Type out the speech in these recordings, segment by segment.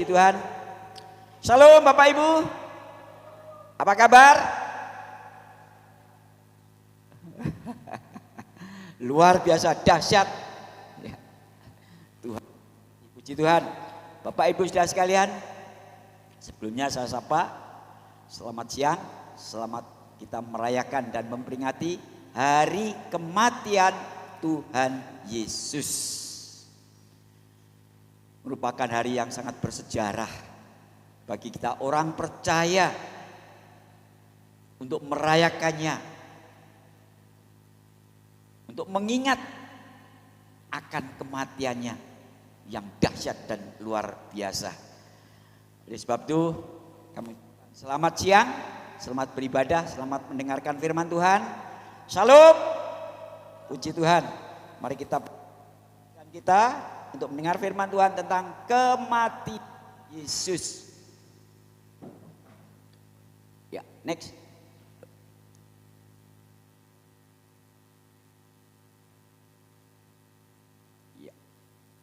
Puji Tuhan. Shalom Bapak Ibu. Apa kabar? Luar biasa dahsyat. Ya. Tuhan. Puji Tuhan. Bapak Ibu saudara sekalian, sebelumnya saya sapa, selamat siang, selamat kita merayakan dan memperingati hari kematian Tuhan Yesus. Merupakan hari yang sangat bersejarah bagi kita orang percaya untuk merayakannya, untuk mengingat akan kematiannya yang dahsyat dan luar biasa. Oleh sebab itu, kami selamat siang, selamat beribadah, selamat mendengarkan firman Tuhan. Shalom, puji Tuhan. Mari kita untuk mendengar firman Tuhan tentang kematian Yesus. Ya, next.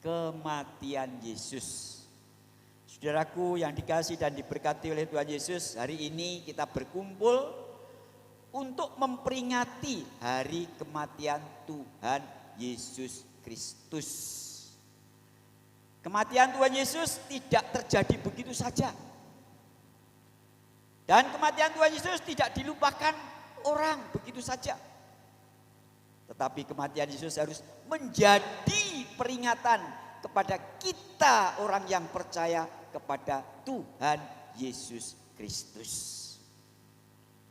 Kematian Yesus. Saudaraku yang dikasihi dan diberkati oleh Tuhan Yesus, hari ini kita berkumpul untuk memperingati hari kematian Tuhan Yesus Kristus. Kematian Tuhan Yesus tidak terjadi begitu saja. Dan kematian Tuhan Yesus tidak dilupakan orang begitu saja. Tetapi kematian Yesus harus menjadi peringatan kepada kita orang yang percaya kepada Tuhan Yesus Kristus.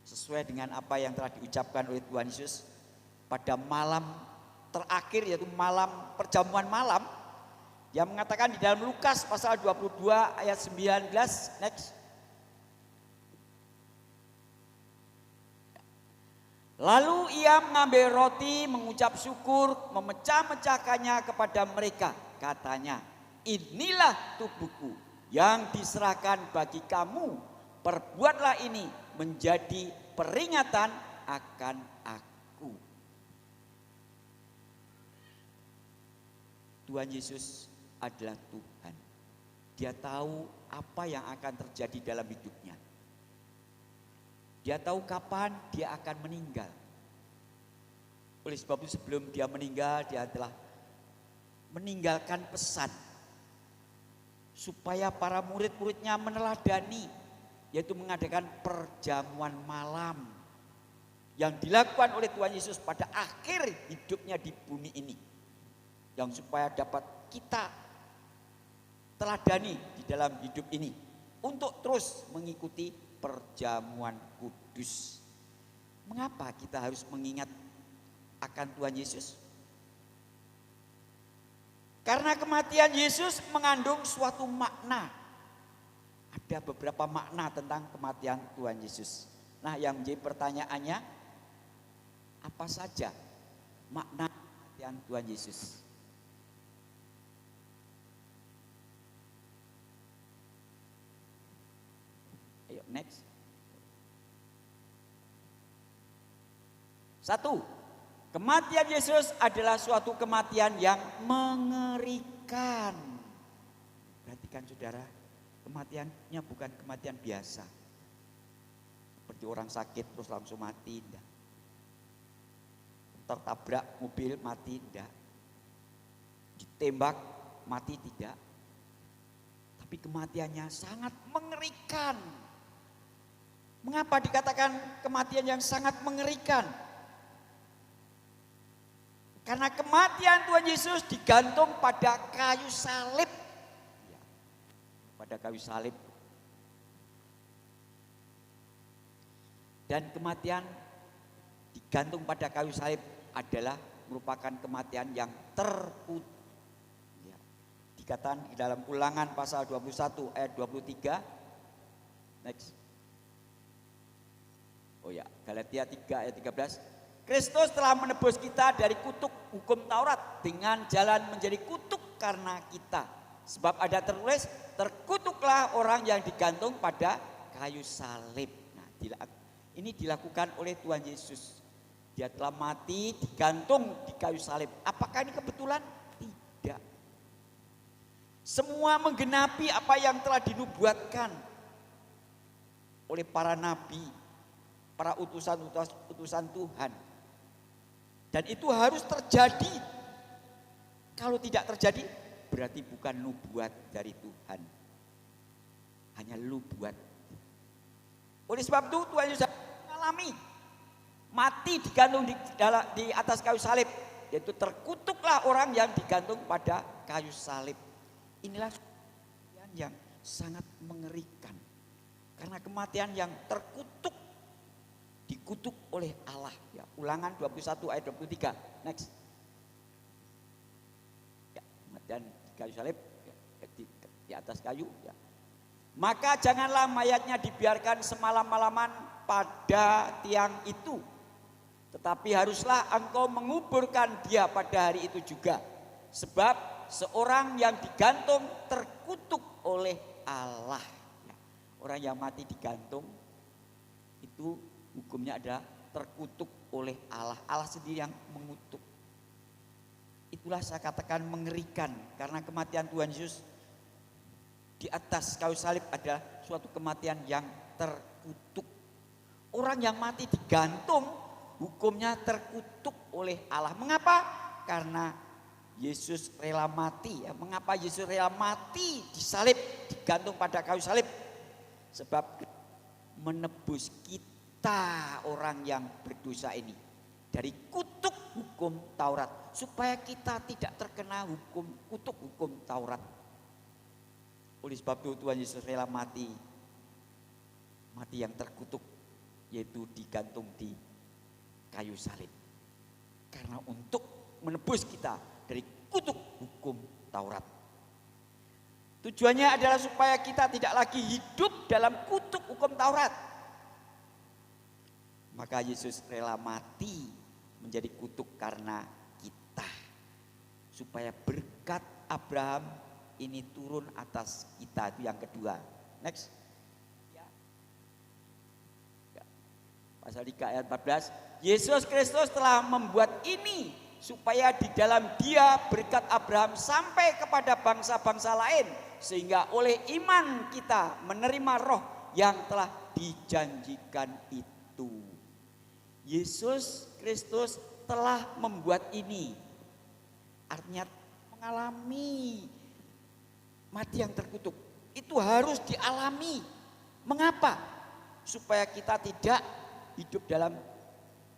Sesuai dengan apa yang telah diucapkan oleh Tuhan Yesus pada malam terakhir, yaitu malam perjamuan malam. Dia mengatakan di dalam Lukas pasal 22 ayat 19, next. Lalu ia mengambil roti, mengucap syukur, memecah-mecahkannya kepada mereka. Katanya, inilah tubuhku yang diserahkan bagi kamu. Perbuatlah ini menjadi peringatan akan aku. Tuhan Yesus adalah Tuhan. Dia tahu apa yang akan terjadi dalam hidupnya. Dia tahu kapan dia akan meninggal. Oleh sebab itu sebelum dia meninggal, dia telah meninggalkan pesan supaya para murid-muridnya meneladani, yaitu mengadakan perjamuan malam yang dilakukan oleh Tuhan Yesus pada akhir hidupnya di bumi ini, yang supaya dapat kita teladani di dalam hidup ini untuk terus mengikuti perjamuan kudus. Mengapa kita harus mengingat akan Tuhan Yesus? Karena kematian Yesus mengandung suatu makna. Ada beberapa makna tentang kematian Tuhan Yesus. Nah, yang menjadi pertanyaannya, apa saja makna kematian Tuhan Yesus? Ayo, next. 1. Kematian Yesus adalah suatu kematian yang mengerikan. Perhatikan saudara, kematiannya bukan kematian biasa. Seperti orang sakit terus langsung mati, enggak. Tertabrak mobil mati, enggak. Ditembak mati, tidak. Tapi kematiannya sangat mengerikan. Mengapa dikatakan kematian yang sangat mengerikan? Karena kematian Tuhan Yesus digantung pada kayu salib. Ya, pada kayu salib. Dan kematian digantung pada kayu salib adalah merupakan kematian yang terkutuk. Ya, dikatakan di dalam Ulangan pasal 21 ayat 23. Next. Oh ya, Galatia 3 ayat 13. Kristus telah menebus kita dari kutuk hukum Taurat dengan jalan menjadi kutuk karena kita. Sebab ada tertulis, terkutuklah orang yang digantung pada kayu salib. Nah, ini dilakukan oleh Tuhan Yesus. Dia telah mati digantung di kayu salib. Apakah ini kebetulan? Tidak. Semua menggenapi apa yang telah dinubuatkan oleh para nabi, para utusan Tuhan. Dan itu harus terjadi. Kalau tidak terjadi, berarti bukan nubuat dari Tuhan. Hanya nubuat. Oleh sebab itu Tuhan Yesus mengalami mati digantung di atas kayu salib. Yaitu terkutuklah orang yang digantung pada kayu salib. Inilah kematian yang sangat mengerikan. Karena kematian yang terkutuk, dikutuk oleh Allah. Ya, Ulangan 21 ayat 23. Next. Ya, kematian di kayu salib, ya, di atas kayu. Ya. Maka janganlah mayatnya dibiarkan semalam-malaman pada tiang itu. Tetapi haruslah engkau menguburkan dia pada hari itu juga. Sebab seorang yang digantung terkutuk oleh Allah. Ya, orang yang mati digantung itu hukumnya adalah terkutuk oleh Allah. Allah sendiri yang mengutuk. Itulah saya katakan mengerikan. Karena kematian Tuhan Yesus di atas kayu salib adalah suatu kematian yang terkutuk. Orang yang mati digantung hukumnya terkutuk oleh Allah. Mengapa? Karena Yesus rela mati. Ya. Mengapa Yesus rela mati disalib, digantung pada kayu salib? Sebab menebus kita orang yang berdosa ini dari kutuk hukum Taurat, supaya kita tidak terkena kutuk hukum Taurat. Oleh sebab itu Tuhan Yesus rela mati yang terkutuk, yaitu digantung di kayu salib. Karena untuk menebus kita dari kutuk hukum Taurat. Tujuannya adalah supaya kita tidak lagi hidup dalam kutuk hukum Taurat. Maka Yesus rela mati menjadi kutuk karena kita. Supaya berkat Abraham ini turun atas kita. Itu yang kedua. Next. Ya. Pasal 3 ayat 14. Yesus Kristus telah membuat ini supaya di dalam dia berkat Abraham sampai kepada bangsa-bangsa lain. Sehingga oleh iman kita menerima roh yang telah dijanjikan itu. Yesus Kristus telah membuat ini. Artinya mengalami mati yang terkutuk. Itu harus dialami. Mengapa? Supaya kita tidak hidup dalam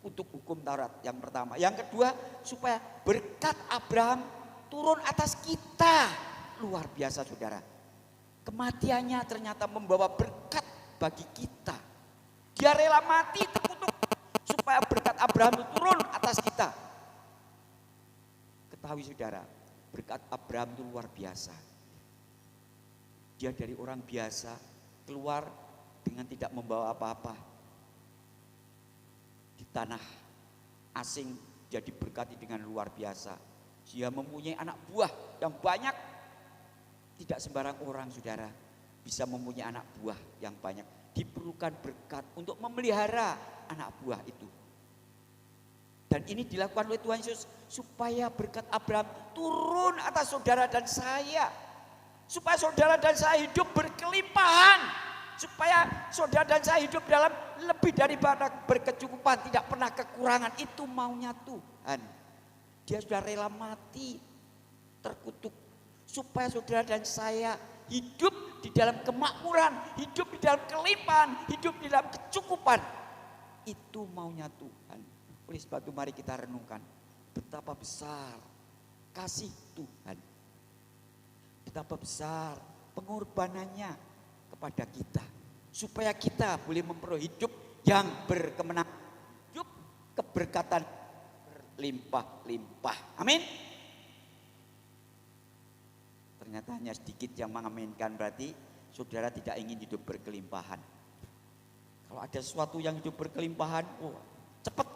kutuk hukum Taurat, yang pertama. Yang kedua, supaya berkat Abraham turun atas kita. Luar biasa saudara. Kematiannya ternyata membawa berkat bagi kita. Dia rela mati terkutuk supaya berkat Abraham itu turun atas kita. Ketahui saudara, berkat Abraham itu luar biasa. Dia dari orang biasa keluar dengan tidak membawa apa-apa. Di tanah asing dia diberkati dengan luar biasa. Dia mempunyai anak buah yang banyak. Tidak sembarang orang saudara bisa mempunyai anak buah yang banyak. Diperlukan berkat untuk memelihara anak buah itu. Dan ini dilakukan oleh Tuhan Yesus supaya berkat Abraham turun atas saudara dan saya. Supaya saudara dan saya hidup berkelimpahan. Supaya saudara dan saya hidup dalam lebih daripada berkecukupan, tidak pernah kekurangan. Itu maunya Tuhan. Dia sudah rela mati terkutuk supaya saudara dan saya hidup di dalam kemakmuran, hidup di dalam kelimpahan, hidup di dalam kecukupan. Itu maunya Tuhan. Oleh sebab itu mari kita renungkan betapa besar kasih Tuhan. Betapa besar pengorbanannya kepada kita. Supaya kita boleh memperoleh hidup yang berkemenangan. Hidup keberkatan berlimpah-limpah. Amin. Ternyata hanya sedikit yang mengaminkan, berarti saudara tidak ingin hidup berkelimpahan. Kalau ada sesuatu yang hidup berkelimpahan, cepat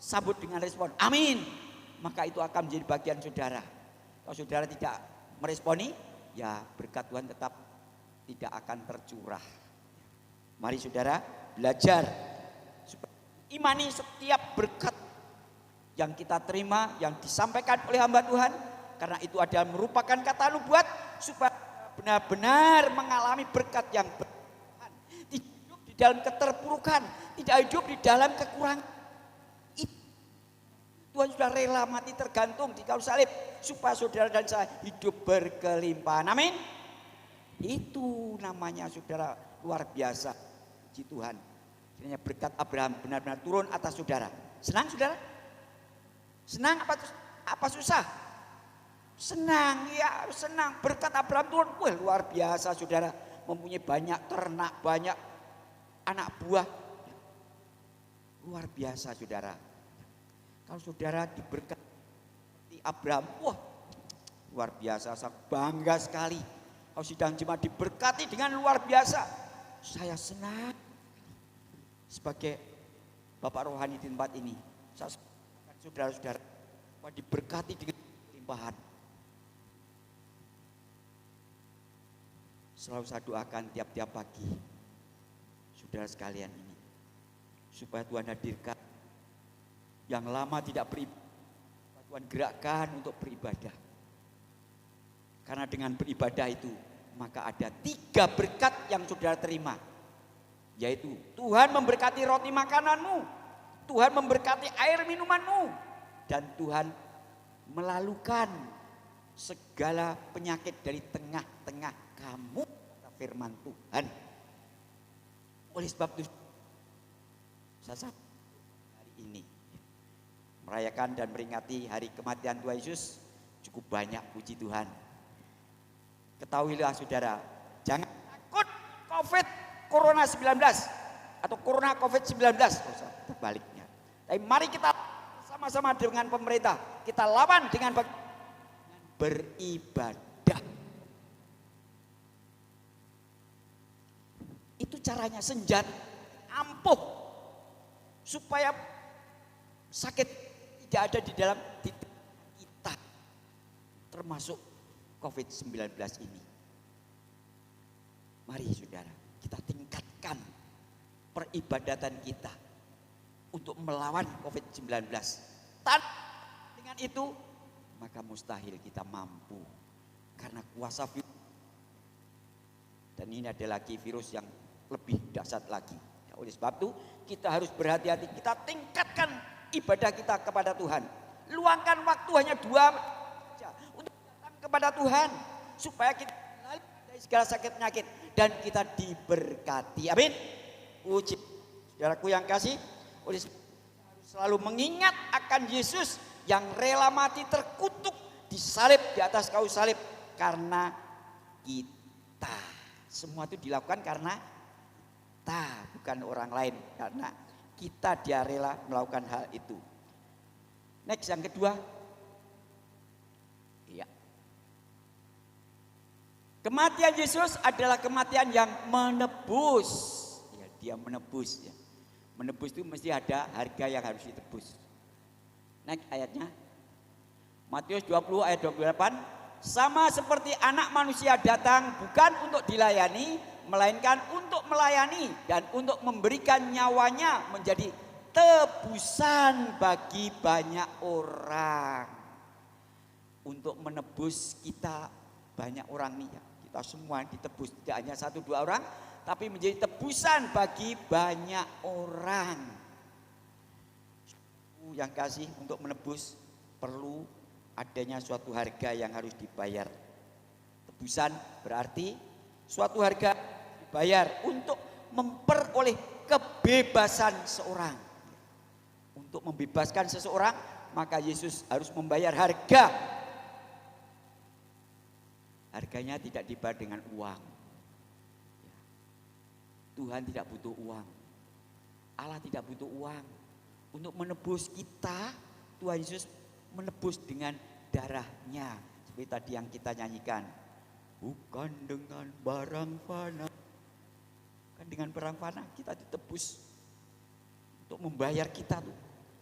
sambut dengan respon. Amin. Maka itu akan menjadi bagian saudara. Kalau saudara tidak meresponi, ya berkat Tuhan tetap tidak akan tercurah. Mari saudara belajar imani setiap berkat yang kita terima, yang disampaikan oleh hamba Tuhan. Karena itu adalah merupakan kata nubuat supaya benar-benar mengalami berkat yang berlimpah, tidak hidup di dalam keterpurukan, tidak hidup di dalam kekurangan. Tuhan sudah rela mati tergantung di kayu salib supaya saudara dan saya hidup berkelimpahan. Amin. Itu namanya saudara luar biasa. Puji Tuhan. Kiranya berkat Abraham benar-benar turun atas saudara. Senang saudara? Senang apa susah? Senang ya, senang. Berkat Abraham turun. Wah, luar biasa saudara. Mempunyai banyak ternak, banyak anak buah. Luar biasa saudara. Kalau saudara diberkati Abraham, wah luar biasa, saya bangga sekali. Kalau sidang jemaat diberkati dengan luar biasa, saya senang. Sebagai Bapak rohani di tempat ini, saya saudara-saudara diberkati dengan limpahan. Selalu saya doakan tiap-tiap pagi, saudara sekalian ini, supaya Tuhan hadirkan yang lama tidak beribadah, Tuhan gerakkan untuk beribadah. Karena dengan beribadah itu, maka ada 3 berkat yang saudara terima. Yaitu Tuhan memberkati roti makananmu, Tuhan memberkati air minumanmu, dan Tuhan melalukan segala penyakit dari tengah-tengah kamu, kata firman Tuhan. Oleh sebab itu, saya hari ini merayakan dan meringati hari kematian Tuhan Yesus cukup banyak, puji Tuhan. Ketahuilah saudara, jangan takut Corona 19 atau Corona COVID-19, terbaliknya. Tapi mari kita sama-sama dengan pemerintah, kita lawan dengan beribadah. Itu caranya, senjata ampuh supaya sakit tidak ada di dalam kita, termasuk COVID-19 ini. Mari saudara, kita tingkatkan peribadatan kita untuk melawan COVID-19. Dengan itu, maka mustahil kita mampu. Karena kuasa virus, dan ini ada lagi virus yang lebih dahsyat lagi. Oleh sebab itu, kita harus berhati-hati, kita tingkatkan ibadah kita kepada Tuhan. Luangkan waktu hanya 2 untuk datang kepada Tuhan, supaya kita dari segala sakit penyakit dan kita diberkati. Amin. Puji saudaraku yang kasih, oleh sebab harus selalu mengingat akan Yesus yang rela mati terkutuk disalib di atas kayu salib karena kita. Semua itu dilakukan karena kita, bukan orang lain, karena kita dia rela melakukan hal itu. Next, yang kedua. Iya. Kematian Yesus adalah kematian yang menebus. Ya, dia menebus ya. Menebus itu mesti ada harga yang harus ditebus. Next ayatnya. Matius 20 ayat 28. Sama seperti anak manusia datang bukan untuk dilayani, melainkan untuk melayani dan untuk memberikan nyawanya menjadi tebusan bagi banyak orang. Untuk menebus kita banyak orang nih ya. Kita semua ditebus, tidak hanya 1-2 orang, tapi menjadi tebusan bagi banyak orang. Yang kasih, untuk menebus perlu adanya suatu harga yang harus dibayar. Tebusan berarti suatu harga dibayar untuk memperoleh kebebasan seorang. Untuk membebaskan seseorang, maka Yesus harus membayar harga. Harganya tidak dibayar dengan uang. Tuhan tidak butuh uang. Allah tidak butuh uang. Untuk menebus kita, Tuhan Yesus menebus dengan darahnya. Seperti tadi yang kita nyanyikan. Bukan dengan barang fana. Bukan dengan barang fana kita ditebus. Untuk membayar kita tuh.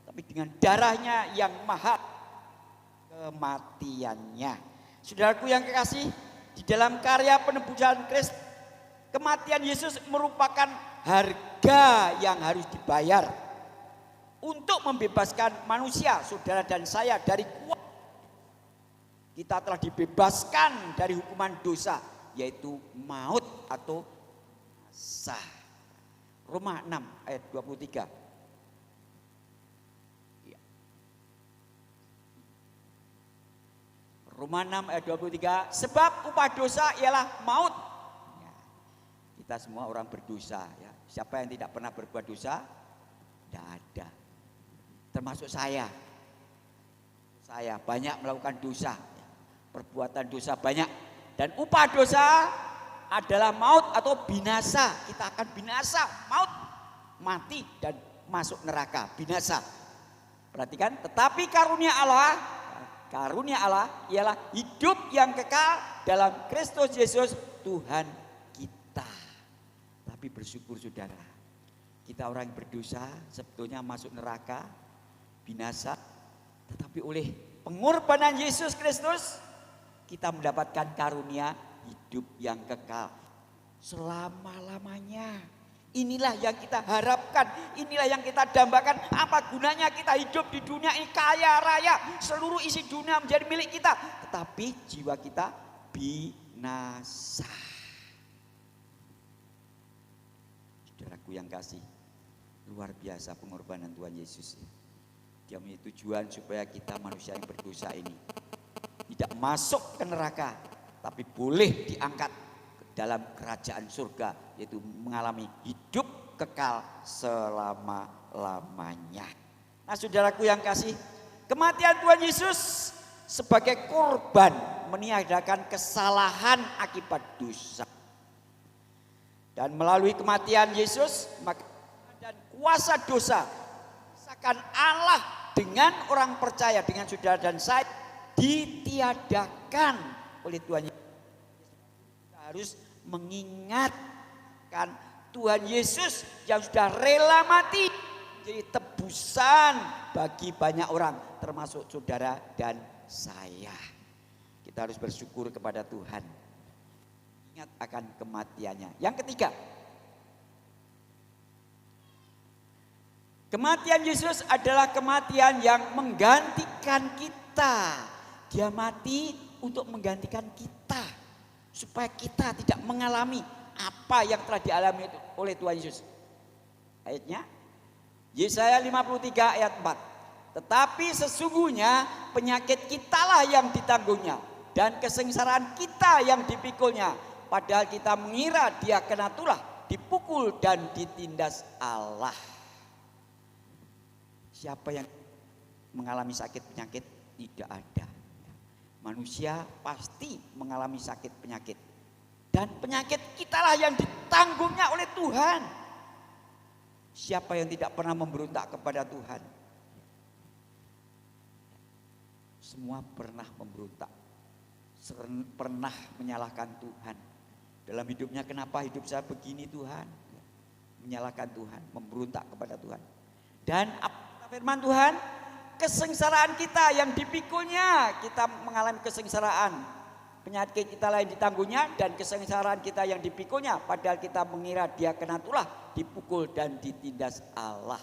Tapi dengan darahnya yang mahal. Kematiannya. Saudaraku yang kekasih, di dalam karya penebusan Kristus, kematian Yesus merupakan harga yang harus dibayar untuk membebaskan manusia, saudara dan saya, dari kuasa. Kita telah dibebaskan dari hukuman dosa yaitu maut atau binasa. Roma 6 ayat 23. Ya. Roma 6 ayat 23, sebab upah dosa ialah maut. Ya. Kita semua orang berdosa ya. Siapa yang tidak pernah berbuat dosa? Tidak ada. Termasuk saya. Saya banyak melakukan dosa. Perbuatan dosa banyak. Dan upah dosa adalah maut atau binasa. Kita akan binasa, maut, mati dan masuk neraka, binasa. Perhatikan, tetapi karunia Allah ialah hidup yang kekal dalam Kristus Yesus Tuhan kita. Tapi bersyukur saudara, kita orang yang berdosa sebetulnya masuk neraka, binasa, tetapi oleh pengorbanan Yesus Kristus kita mendapatkan karunia hidup yang kekal selama-lamanya. Inilah yang kita harapkan, inilah yang kita dambakan. Apa gunanya kita hidup di dunia ini kaya raya, seluruh isi dunia menjadi milik kita, tetapi jiwa kita binasa. Saudaraku yang kasih, luar biasa pengorbanan Tuhan Yesus. Dia memiliki tujuan supaya kita manusia yang berdosa ini tidak masuk ke neraka, tapi boleh diangkat ke dalam kerajaan surga, yaitu mengalami hidup kekal selama-lamanya. Nah saudaraku yang kasih, kematian Tuhan Yesus sebagai korban meniadakan kesalahan akibat dosa. Dan melalui kematian Yesus, maka dan kuasa dosa misalkan Allah dengan orang percaya, dengan saudara dan saya, ditiadakan oleh Tuhan Yesus. Kita harus mengingatkan Tuhan Yesus yang sudah rela mati jadi tebusan bagi banyak orang, termasuk saudara dan saya. Kita harus bersyukur kepada Tuhan, ingat akan kematiannya. Yang ketiga, kematian Yesus adalah kematian yang menggantikan kita. Dia mati untuk menggantikan kita, supaya kita tidak mengalami apa yang telah dialami oleh Tuhan Yesus. Ayatnya Yesaya 53 ayat 4. Tetapi sesungguhnya penyakit kitalah yang ditanggungnya dan kesengsaraan kita yang dipikulnya. Padahal kita mengira dia kena tulah, dipukul dan ditindas Allah. Siapa yang mengalami sakit penyakit? Tidak ada. Manusia pasti mengalami sakit penyakit. Dan penyakit kitalah yang ditanggungnya oleh Tuhan. Siapa yang tidak pernah memberontak kepada Tuhan? Semua pernah memberontak. Pernah menyalahkan Tuhan. Dalam hidupnya, kenapa hidup saya begini Tuhan? Menyalahkan Tuhan, memberontak kepada Tuhan. Dan apa firman Tuhan? Kesengsaraan kita yang dipikulnya, kita mengalami kesengsaraan. Penyakit kita lain ditanggungnya dan kesengsaraan kita yang dipikulnya. Padahal kita mengira dia kena tulah, dipukul dan ditindas Allah.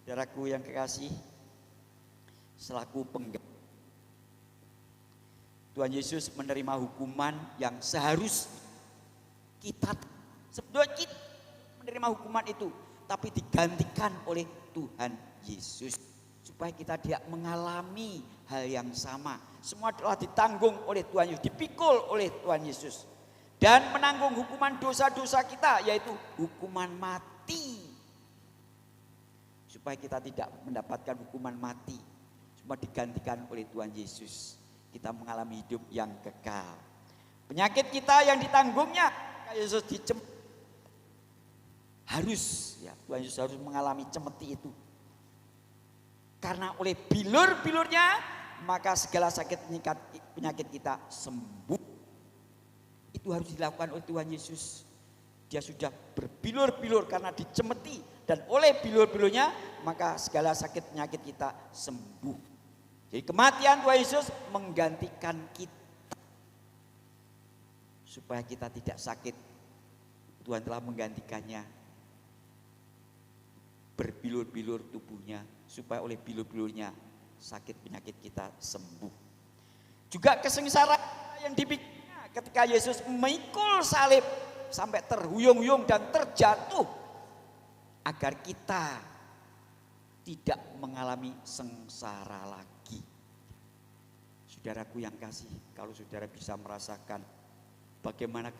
Saudaraku yang kekasih, selaku pengganti, Tuhan Yesus menerima hukuman yang seharusnya kita, sebetulnya kita menerima hukuman itu, tapi digantikan oleh Tuhan Yesus, supaya kita tidak mengalami hal yang sama. Semua telah ditanggung oleh Tuhan Yesus, dipikul oleh Tuhan Yesus, dan menanggung hukuman dosa-dosa kita, yaitu hukuman mati, supaya kita tidak mendapatkan hukuman mati. Semua digantikan oleh Tuhan Yesus. Kita mengalami hidup yang kekal. Penyakit kita yang ditanggungnya, Yesus harus ya, Tuhan Yesus harus mengalami cemeti itu. Karena oleh bilur-bilurnya maka segala sakit penyakit kita sembuh. Itu harus dilakukan oleh Tuhan Yesus. Dia sudah berbilur-bilur karena dicemeti, dan oleh bilur-bilurnya maka segala sakit penyakit kita sembuh. Jadi kematian Tuhan Yesus menggantikan kita, supaya kita tidak sakit. Tuhan telah menggantikannya, berbilur-bilur tubuhnya, supaya oleh bilur-bilurnya sakit penyakit kita sembuh. Juga kesengsaraan yang dipikulnya ketika Yesus memikul salib sampai terhuyung-huyung dan terjatuh agar kita tidak mengalami sengsara lagi. Saudaraku yang kasih, kalau saudara bisa merasakan bagaimana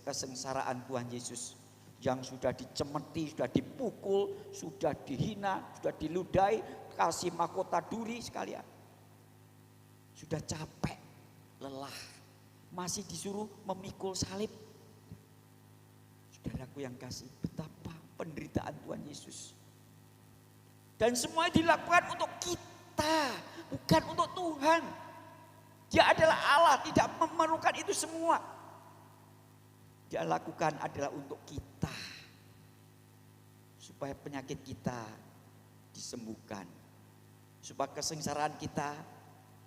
kesengsaraan Tuhan Yesus yang sudah dicemeti, sudah dipukul, sudah dihina, sudah diludahi, kasih mahkota duri sekalian. Sudah capek, lelah, masih disuruh memikul salib. Saudaraku yang kasih, betapa penderitaan Tuhan Yesus. Dan semua dilakukan untuk kita, bukan untuk Tuhan. Dia adalah Allah, tidak memerlukan itu semua. Dia lakukan adalah untuk kita. Supaya penyakit kita disembuhkan. Supaya kesengsaraan kita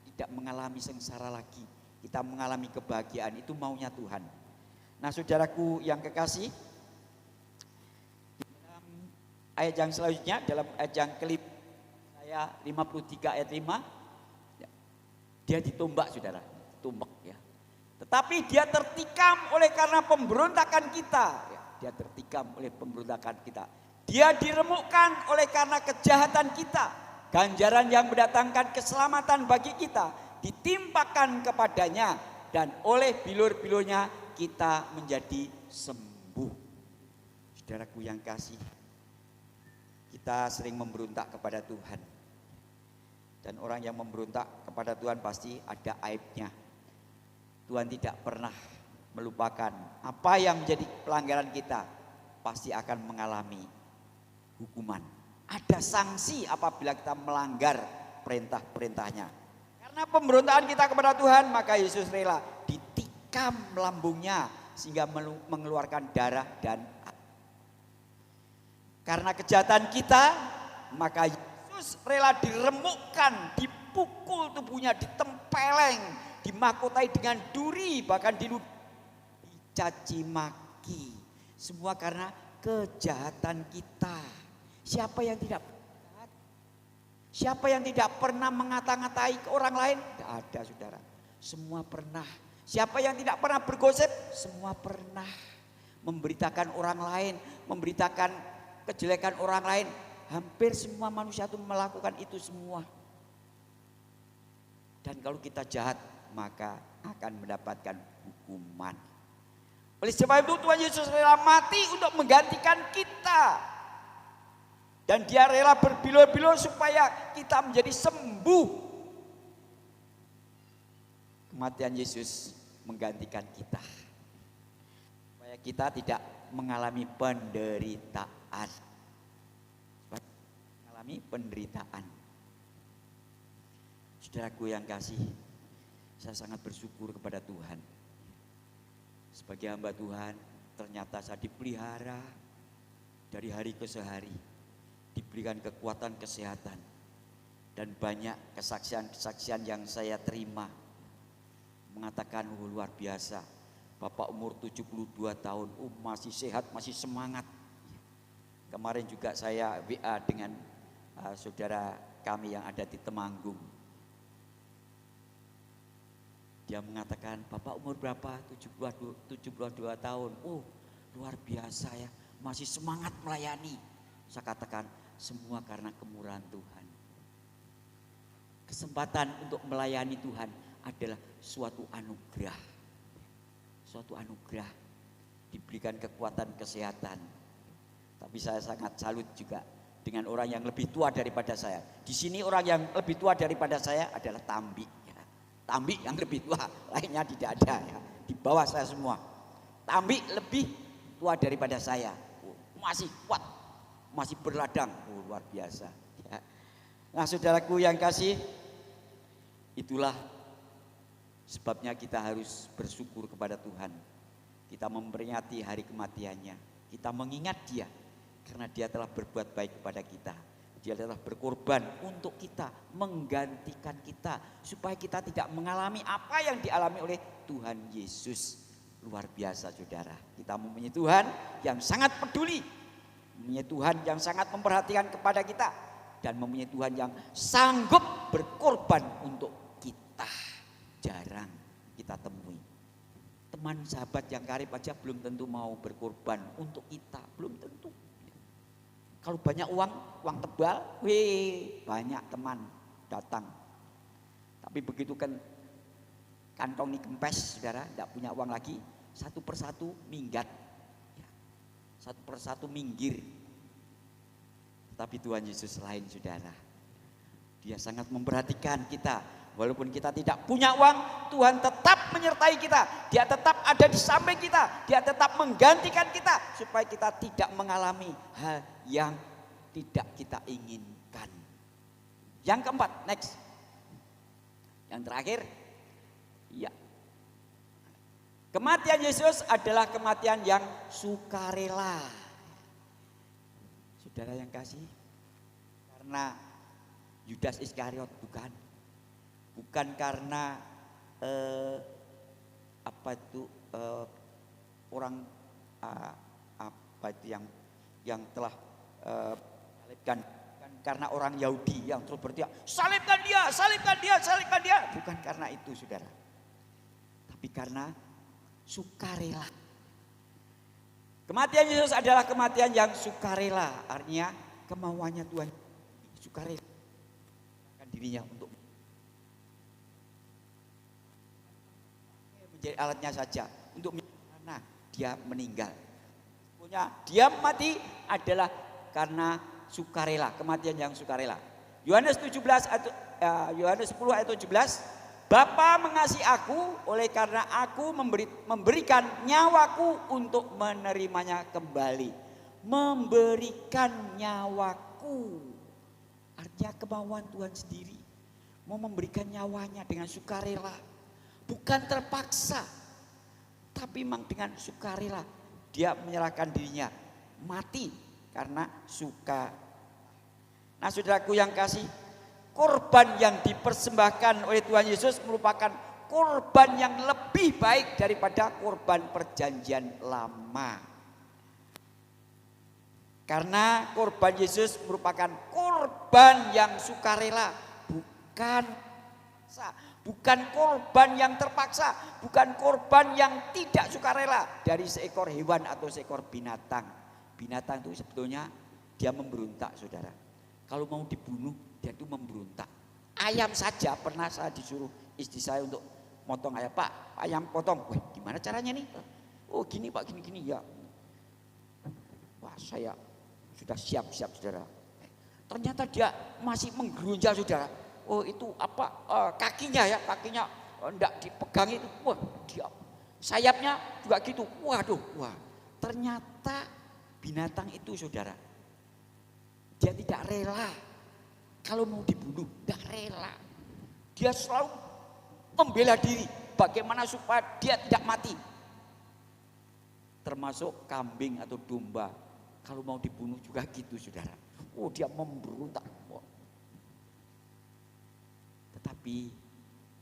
tidak mengalami sengsara lagi. Kita mengalami kebahagiaan, itu maunya Tuhan. Nah saudaraku yang kekasih, dalam ayat yang selanjutnya, dalam ayat yang kelima, saya 53 ayat 5, dia ditombak saudara, ditombak ya. Tetapi dia tertikam oleh karena pemberontakan kita. Ya, dia tertikam oleh pemberontakan kita. Dia diremukkan oleh karena kejahatan kita. Ganjaran yang mendatangkan keselamatan bagi kita ditimpakan kepadanya. Dan oleh bilur-bilurnya kita menjadi sembuh. Saudaraku yang kasih, kita sering memberontak kepada Tuhan. Dan orang yang memberontak kepada Tuhan pasti ada aibnya. Tuhan tidak pernah melupakan apa yang menjadi pelanggaran kita, pasti akan mengalami hukuman. Ada sanksi apabila kita melanggar perintah-perintahnya. Karena pemberontakan kita kepada Tuhan, maka Yesus rela ditikam lambungnya sehingga mengeluarkan darah dan air. Karena kejahatan kita, maka Yesus rela diremukkan, dipukul tubuhnya, ditempeleng, dimahkotai dengan duri, bahkan dicaci maki. Semua karena kejahatan kita. Siapa yang tidak jahat? Siapa yang tidak pernah mengata-ngatai ke orang lain? Tidak ada saudara. Semua pernah. Siapa yang tidak pernah bergosip? Semua pernah. Memberitakan orang lain, memberitakan kejelekan orang lain. Hampir semua manusia itu melakukan itu semua. Dan kalau kita jahat, maka akan mendapatkan hukuman. Oleh sebab itu Tuhan Yesus rela mati untuk menggantikan kita. Dan dia rela berbilur-bilur supaya kita menjadi sembuh. Kematian Yesus menggantikan kita. Supaya kita tidak mengalami penderitaan. Mengalami penderitaan. Saudaraku yang kasih, saya sangat bersyukur kepada Tuhan. Sebagai hamba Tuhan, ternyata saya dipelihara dari hari ke hari. Diberikan kekuatan kesehatan. Dan banyak kesaksian-kesaksian yang saya terima. Mengatakan luar biasa. Bapak umur 72 tahun, masih sehat, masih semangat. Kemarin juga saya WA dengan saudara kami yang ada di Temanggung. Dia mengatakan, Bapak umur berapa? 72 tahun. Oh, luar biasa ya, masih semangat melayani. Saya katakan, semua karena kemurahan Tuhan. Kesempatan untuk melayani Tuhan adalah suatu anugerah. Suatu anugerah. Diberikan kekuatan kesehatan. Tapi saya sangat salut juga dengan orang yang lebih tua daripada saya. Di sini orang yang lebih tua daripada saya adalah Tambi. Tambi yang lebih tua, lainnya tidak ada ya. Di bawah saya semua. Tambi lebih tua daripada saya. Masih kuat, masih berladang. Luar biasa ya. Nah saudaraku yang kasih, itulah sebabnya kita harus bersyukur kepada Tuhan. Kita memperingati hari kematiannya. Kita mengingat dia, karena dia telah berbuat baik kepada kita. Dia telah berkorban untuk kita, menggantikan kita, supaya kita tidak mengalami apa yang dialami oleh Tuhan Yesus. Luar biasa saudara. Kita mempunyai Tuhan yang sangat peduli, mempunyai Tuhan yang sangat memperhatikan kepada kita, dan mempunyai Tuhan yang sanggup berkorban untuk kita. Jarang kita temui teman sahabat yang karib aja belum tentu mau berkorban untuk kita, belum tentu. Kalau banyak uang tebal, banyak teman datang. Tapi begitu kan kantong ini kempes, saudara, tidak punya uang lagi, satu persatu minggat, satu persatu minggir. Tapi Tuhan Yesus lain, saudara. Dia sangat memperhatikan kita. Walaupun kita tidak punya uang, Tuhan tetap menyertai kita. Dia tetap ada di samping kita. Dia tetap menggantikan kita supaya kita tidak mengalami hal yang tidak kita inginkan. Yang keempat, next. Yang terakhir, ya. Kematian Yesus adalah kematian yang sukarela. Saudara yang kasih, karena Yudas Iskariot bukan karena orang yang telah salibkan, bukan karena orang Yahudi yang terus berteriak salibkan dia, salibkan dia, salibkan dia, bukan karena itu, saudara, tapi karena sukarela. Kematian Yesus adalah kematian yang sukarela, artinya kemauannya Tuhan, sukarela dirinya untuk menjadi alatnya saja untuk karena dia meninggal. Punya dia mati adalah karena sukarela, kematian yang sukarela. Yohanes 10 ayat 17, Bapa mengasihi aku oleh karena aku memberikan nyawaku untuk menerimanya kembali. Memberikan nyawaku, artinya kemauan Tuhan sendiri. Mau memberikan nyawanya dengan sukarela, bukan terpaksa, tapi memang dengan sukarela. Dia menyerahkan dirinya, mati karena suka. Nah, saudaraku yang kasih, korban yang dipersembahkan oleh Tuhan Yesus merupakan korban yang lebih baik daripada korban perjanjian lama. Karena korban Yesus merupakan korban yang sukarela, bukan korban yang terpaksa, bukan korban yang tidak sukarela dari seekor hewan atau seekor binatang. Binatang itu sebetulnya dia memberontak, saudara. Kalau mau dibunuh, dia itu memberontak. Ayam saja pernah saya disuruh istri saya untuk motong ayam. Pak, ayam potong. Wah, gimana caranya nih? Oh gini Pak, gini ya. Wah, saya sudah siap-siap, saudara. Ternyata dia masih menggerunjal, saudara. Oh itu apa? Kakinya ya, kakinya enggak dipegang itu. Wah, dia sayapnya juga gitu. Waduh, wah. Ternyata binatang itu, saudara, dia tidak rela. Kalau mau dibunuh, tidak rela. Dia selalu membela diri. Bagaimana supaya dia tidak mati. Termasuk kambing atau domba. Kalau mau dibunuh juga gitu, saudara. Oh dia memberontak. Tetapi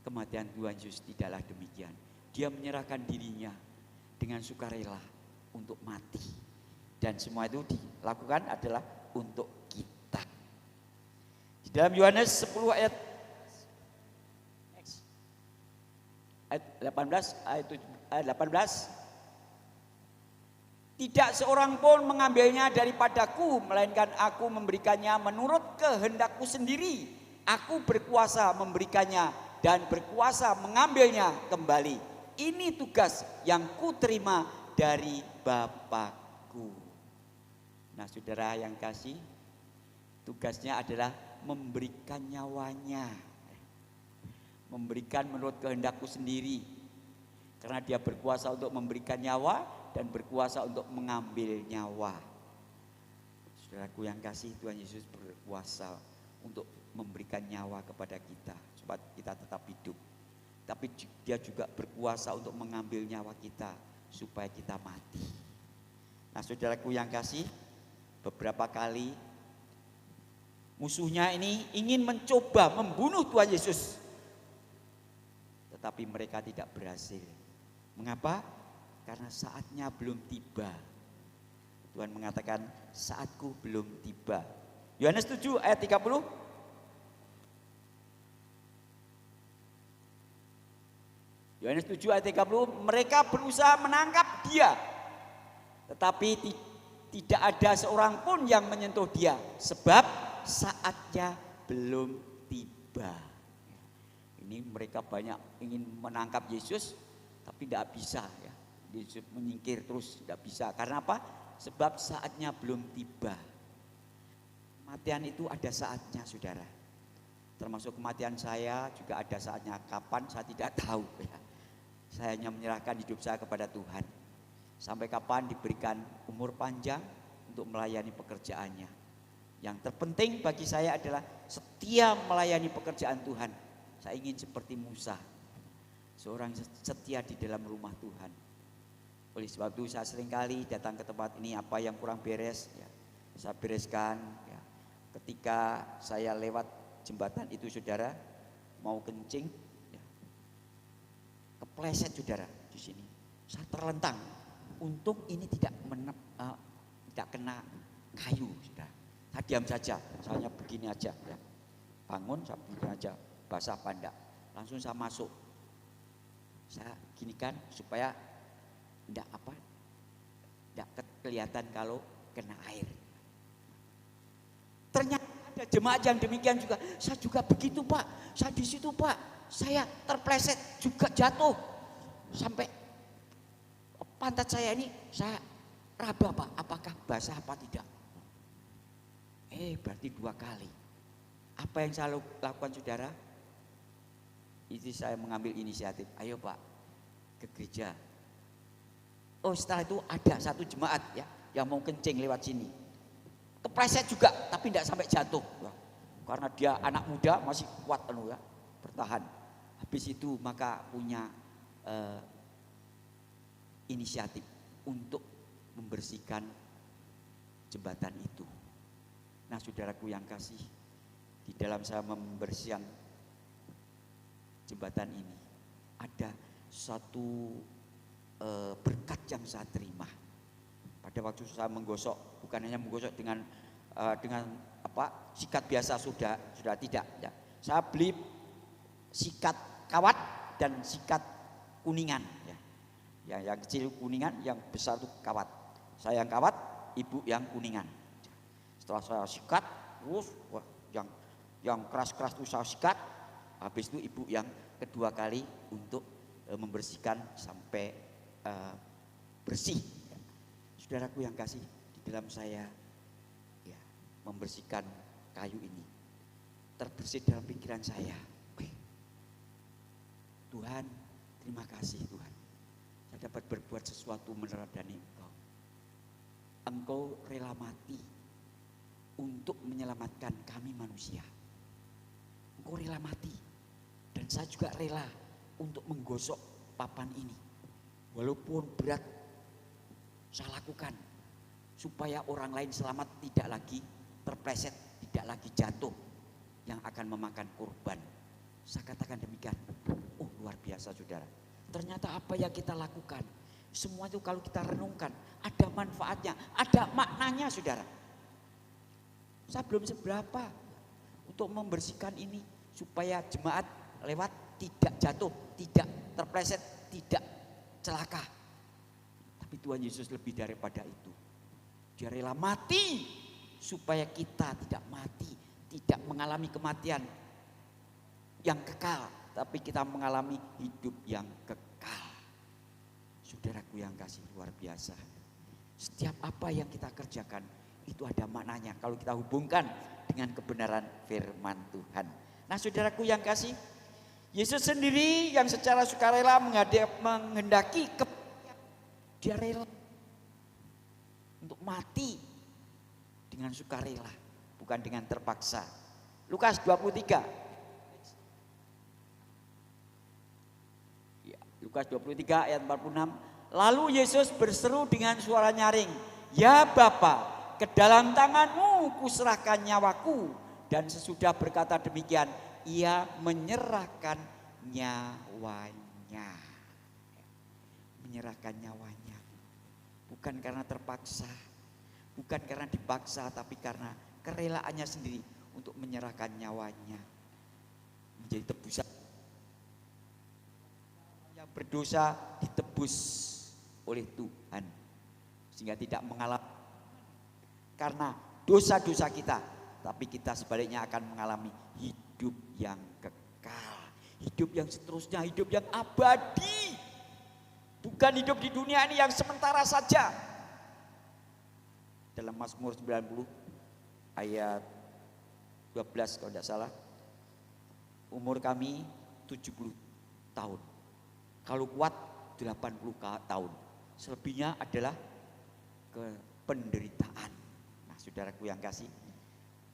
kematian Tuhan Yesus tidaklah demikian. Dia menyerahkan dirinya dengan sukarela untuk mati. Dan semua itu dilakukan adalah untuk kita. Di dalam Yohanes 10 ayat 18, tidak seorang pun mengambilnya daripadaku, melainkan aku memberikannya menurut kehendakku sendiri. Aku berkuasa memberikannya dan berkuasa mengambilnya kembali. Ini tugas yang kuterima dari Bapakku. Nah, saudara yang kasih, tugasnya adalah memberikan nyawanya. Memberikan menurut kehendakku sendiri. Karena dia berkuasa untuk memberikan nyawa dan berkuasa untuk mengambil nyawa. Saudaraku yang kasih, Tuhan Yesus berkuasa untuk memberikan nyawa kepada kita supaya kita tetap hidup. Tapi dia juga berkuasa untuk mengambil nyawa kita supaya kita mati. Nah, saudaraku yang kasih, beberapa kali musuhnya ini ingin mencoba membunuh Tuhan Yesus. Tetapi mereka tidak berhasil. Mengapa? Karena saatnya belum tiba. Tuhan mengatakan saatku belum tiba. Yohanes 7 ayat 30. Yohanes 7 ayat 30, mereka berusaha menangkap dia. Tetapi tidak ada seorang pun yang menyentuh dia. Sebab saatnya belum tiba. Ini mereka banyak ingin menangkap Yesus, tapi tidak bisa ya. Yesus menyingkir terus, tidak bisa. Karena apa? Sebab saatnya belum tiba. Kematian itu ada saatnya, saudara. Termasuk kematian saya juga ada saatnya. Kapan saya tidak tahu ya. Saya hanya menyerahkan hidup saya kepada Tuhan. Sampai kapan diberikan umur panjang untuk melayani pekerjaannya. Yang terpenting bagi saya adalah setia melayani pekerjaan Tuhan. Saya ingin seperti Musa, seorang setia di dalam rumah Tuhan. Oleh sebab itu saya seringkali datang ke tempat ini, apa yang kurang beres ya, saya bereskan ya. Ketika saya lewat jembatan itu, saudara, mau kencing ya, kepleset saudara di sini. Saya terlentang. Untung ini tidak kena kayu, saudara. Saya diam saja, misalnya begini aja ya. Bangun, saya begini aja, basah pandak. Langsung saya masuk. Saya ginikan supaya tidak kelihatan kalau kena air. Ternyata ada jemaat yang demikian juga. Saya juga begitu, Pak. Saya di situ, Pak. Saya terpleset juga jatuh. Sampai pantat saya ini saya raba, Pak. Apakah basah apa tidak? Berarti 2 kali. Apa yang saya lakukan, saudara? Itu saya mengambil inisiatif. Ayo, Pak, ke gereja. Setelah itu ada satu jemaat ya yang mau kencing lewat sini. Kepleset juga, tapi tidak sampai jatuh. Karena dia anak muda masih kuat ya, bertahan. Habis itu maka punya inisiatif untuk membersihkan jembatan itu. Nah, saudaraku yang kasih, di dalam saya membersihkan jembatan ini ada satu berkat yang saya terima. Pada waktu saya menggosok, bukan hanya menggosok dengan sikat biasa, sudah tidak ya. Saya beli sikat kawat dan sikat kuningan ya. Yang kecil kuningan, yang besar itu kawat. Saya yang kawat, ibu yang kuningan. Setelah saya sikat, yang keras-keras itu saya sikat. Habis itu ibu yang kedua kali untuk membersihkan sampai bersih. Saudaraku yang kasih, di dalam saya ya, membersihkan kayu ini, terbersih dalam pikiran saya. Tuhan, terima kasih Tuhan. Saya dapat berbuat sesuatu meneladani Engkau. Engkau rela mati untuk menyelamatkan kami manusia. Engkau rela mati. Dan saya juga rela untuk menggosok papan ini. Walaupun berat, saya lakukan supaya orang lain selamat, tidak lagi terpleset, tidak lagi jatuh yang akan memakan korban. Saya katakan demikian. Luar biasa, saudara. Ternyata apa yang kita lakukan, semua itu kalau kita renungkan, ada manfaatnya, ada maknanya, saudara. Saya belum seberapa untuk membersihkan ini supaya jemaat lewat tidak jatuh, tidak terpleset, tidak celaka. Tapi Tuhan Yesus lebih daripada itu. Dia rela mati supaya kita tidak mati, tidak mengalami kematian yang kekal, tapi kita mengalami hidup yang kekal. Saudaraku yang kasih, luar biasa. Setiap apa yang kita kerjakan itu ada maknanya kalau kita hubungkan dengan kebenaran firman Tuhan. Nah, saudaraku yang kasih, Yesus sendiri yang secara sukarela menghendaki dia rela untuk mati dengan sukarela, bukan dengan terpaksa. Lukas 23. Ya, Lukas 23 ayat 46. Lalu Yesus berseru dengan suara nyaring, "Ya Bapa, ke dalam tanganmu kuserahkan nyawaku." Dan sesudah berkata demikian, ia menyerahkan nyawanya. Menyerahkan nyawanya. Bukan karena terpaksa, bukan karena dipaksa, tapi karena kerelaannya sendiri untuk menyerahkan nyawanya. Menjadi tebusan yang berdosa ditebus oleh Tuhan, sehingga tidak mengalami karena dosa-dosa kita, tapi kita sebaliknya akan mengalami hidup yang kekal, hidup yang seterusnya, hidup yang abadi, bukan hidup di dunia ini yang sementara saja. Dalam Mazmur 90 ayat 12 kalau tidak salah, umur kami 70 tahun, kalau kuat 80 tahun, selebihnya adalah penderitaan. Nah, saudaraku yang kasih,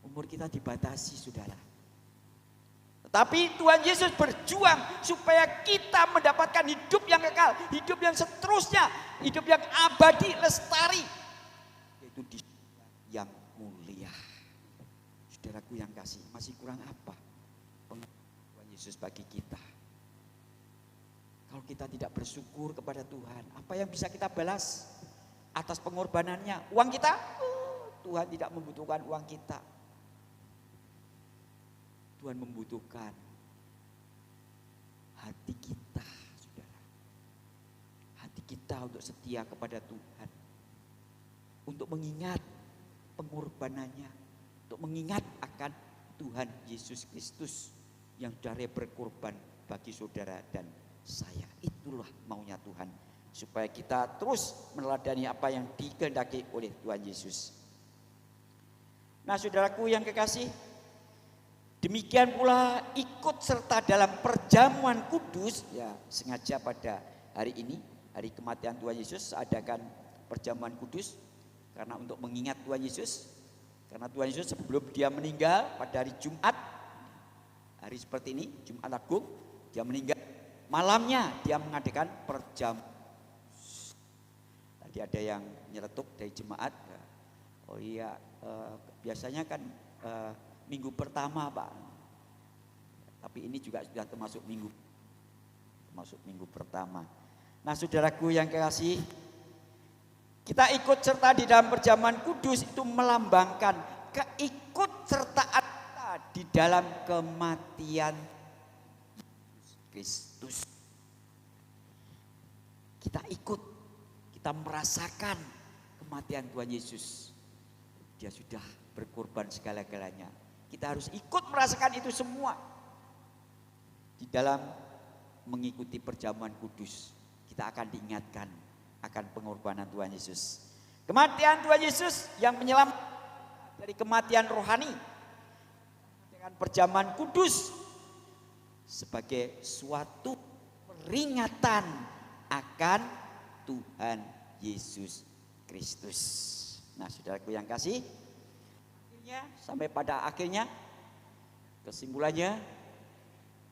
umur kita dibatasi, saudara. Tetapi Tuhan Yesus berjuang supaya kita mendapatkan hidup yang kekal, hidup yang seterusnya, hidup yang abadi, lestari, yaitu di yang mulia. Saudaraku yang kasih, masih kurang apa Tuhan Yesus bagi kita? Kalau kita tidak bersyukur kepada Tuhan, apa yang bisa kita balas atas pengorbanannya? Uang kita? Tuhan tidak membutuhkan uang kita. Tuhan membutuhkan hati kita, saudara. Hati kita untuk setia kepada Tuhan, untuk mengingat pengorbanannya, untuk mengingat akan Tuhan Yesus Kristus yang sudah berkorban bagi saudara dan saya. Itulah maunya Tuhan, supaya kita terus meneladani apa yang dikehendaki oleh Tuhan Yesus. Nah, saudaraku yang kekasih, demikian pula ikut serta dalam perjamuan kudus. Ya, sengaja pada hari ini, hari kematian Tuhan Yesus, adakan perjamuan kudus karena untuk mengingat Tuhan Yesus. Karena Tuhan Yesus sebelum dia meninggal pada hari Jumat, hari seperti ini, Jumat Agung, dia meninggal. Malamnya dia mengadakan perjamuan. Tadi ada yang nyeletuk dari jemaat. Oh iya, biasanya kan minggu pertama, Pak. Tapi ini juga sudah termasuk minggu pertama. Nah, saudaraku yang kekasih, kita ikut serta di dalam perjamuan kudus itu melambangkan keikutsertaan kita di dalam kematian Kristus. Kita ikut, kita merasakan kematian Tuhan Yesus. Dia sudah berkorban segala-galanya. Kita harus ikut merasakan itu semua di dalam mengikuti perjamuan kudus. Kita akan diingatkan akan pengorbanan Tuhan Yesus. Kematian Tuhan Yesus yang menyelamatkan dari kematian rohani dengan perjamuan kudus sebagai suatu peringatan akan Tuhan Yesus Kristus. Nah, saudaraku yang kasih, sampai pada akhirnya kesimpulannya,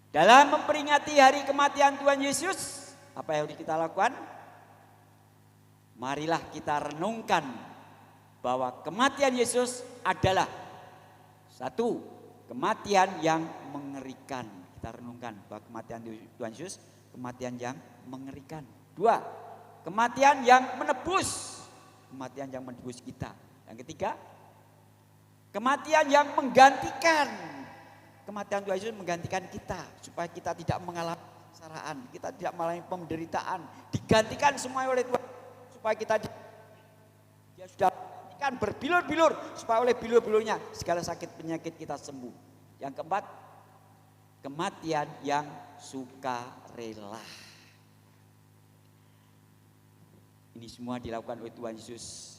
dalam memperingati hari kematian Tuhan Yesus, apa yang harus kita lakukan? Marilah kita renungkan bahwa kematian Yesus adalah satu, kematian yang mengerikan. Kita renungkan bahwa kematian Tuhan Yesus kematian yang mengerikan. Dua, kematian yang menebus. Kematian yang menebus kita. Yang ketiga, kematian yang menggantikan. Kematian Tuhan Yesus menggantikan kita supaya kita tidak mengalami kesengsaraan, kita tidak mengalami penderitaan. Digantikan semua oleh Tuhan supaya kita dia sudah gantikan berbilur-bilur supaya oleh bilur-bilurnya segala sakit penyakit kita sembuh. Yang keempat, kematian yang sukarela. Ini semua dilakukan oleh Tuhan Yesus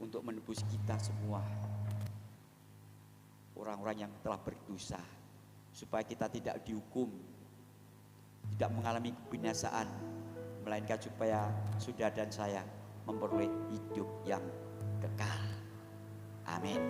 untuk menebus kita semua, orang-orang yang telah berdosa, supaya kita tidak dihukum, tidak mengalami kebinasaan, melainkan supaya saudara dan saya memperoleh hidup yang kekal. Amin.